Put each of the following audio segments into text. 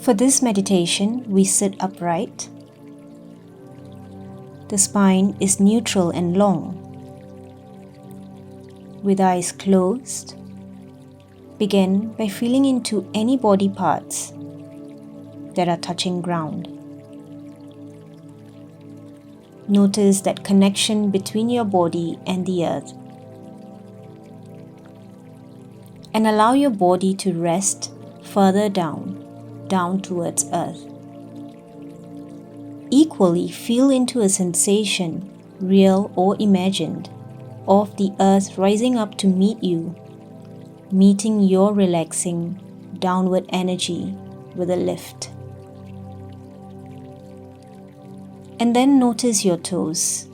For this meditation, we sit upright. The spine is neutral and long. With eyes closed, begin by feeling into any body parts that are touching ground. Notice that connection between your body and the earth. And allow your body to rest further down towards earth. Equally, feel into a sensation, real or imagined, of the earth rising up to meet you, meeting your relaxing downward energy with a lift. And then notice your toes,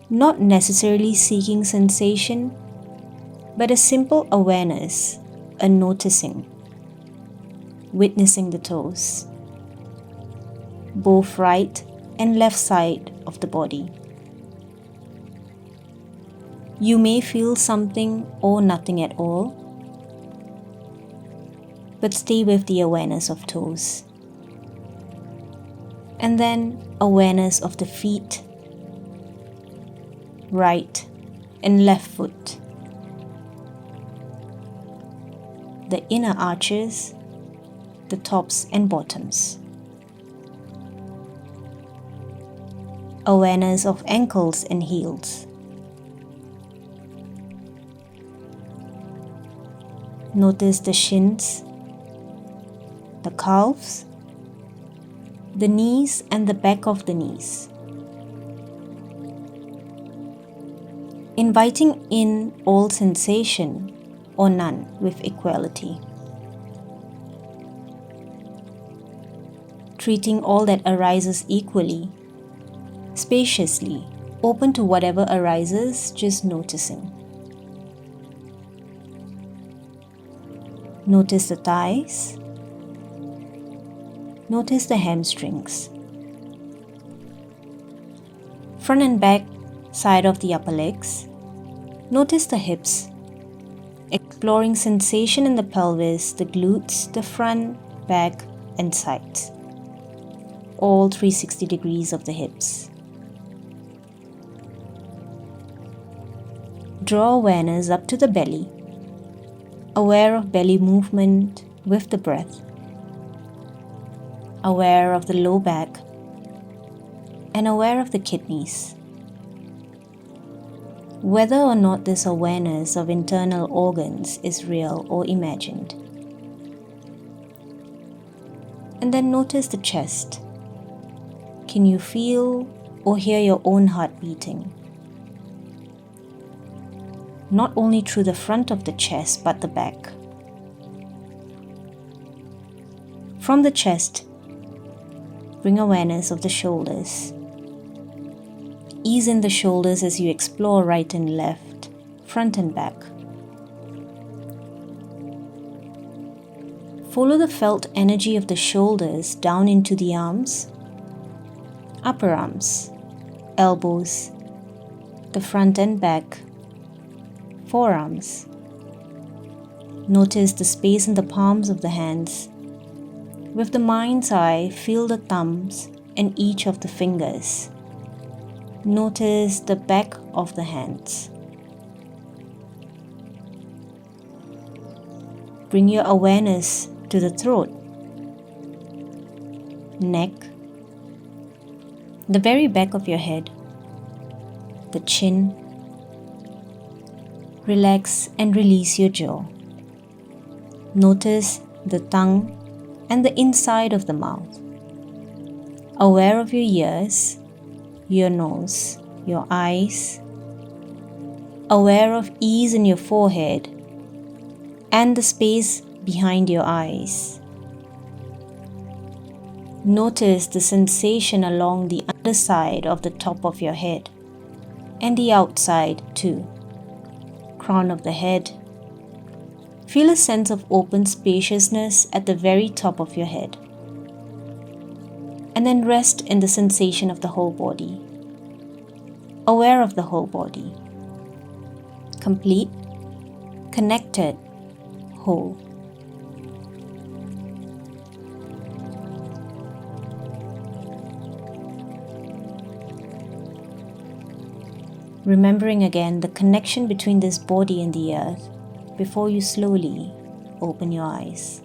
not necessarily seeking sensation, but a simple awareness, a noticing, witnessing the toes, both right and left side of the body. You may feel something or nothing at all, but stay with the awareness of toes. And then awareness of the feet, right and left foot, the inner arches, the tops and bottoms. Awareness of ankles and heels. Notice the shins, the calves, the knees and the back of the knees. Inviting in all sensation or none with equality. Treating all that arises equally, spaciously, open to whatever arises, just noticing. Notice the thighs. Notice the hamstrings. Front and back side of the upper legs. Notice the hips. Exploring sensation in the pelvis, the glutes, the front, back, and sides. All 360 degrees of the hips. Draw awareness up to the belly, aware of belly movement with the breath, aware of the low back, and aware of the kidneys. Whether or not this awareness of internal organs is real or imagined. And then notice the chest. Can you feel or hear your own heart beating? Not only through the front of the chest, but the back. From the chest, bring awareness of the shoulders. Ease in the shoulders as you explore right and left, front and back. Follow the felt energy of the shoulders down into the arms, upper arms, elbows, the front and back, forearms. Notice the space in the palms of the hands. With the mind's eye, feel the thumbs and each of the fingers. Notice the back of the hands. Bring your awareness to the throat, neck, the very back of your head, the chin. Relax and release your jaw. Notice the tongue and the inside of the mouth. Aware of your ears, your nose, your eyes. Aware of ease in your forehead and the space behind your eyes. Notice the sensation along the underside of the top of your head and the outside too. Crown of the head. Feel a sense of open spaciousness at the very top of your head. And then rest in the sensation of the whole body. Aware of the whole body. Complete, connected, whole. remembering again the connection between this body and the earth before you slowly open your eyes.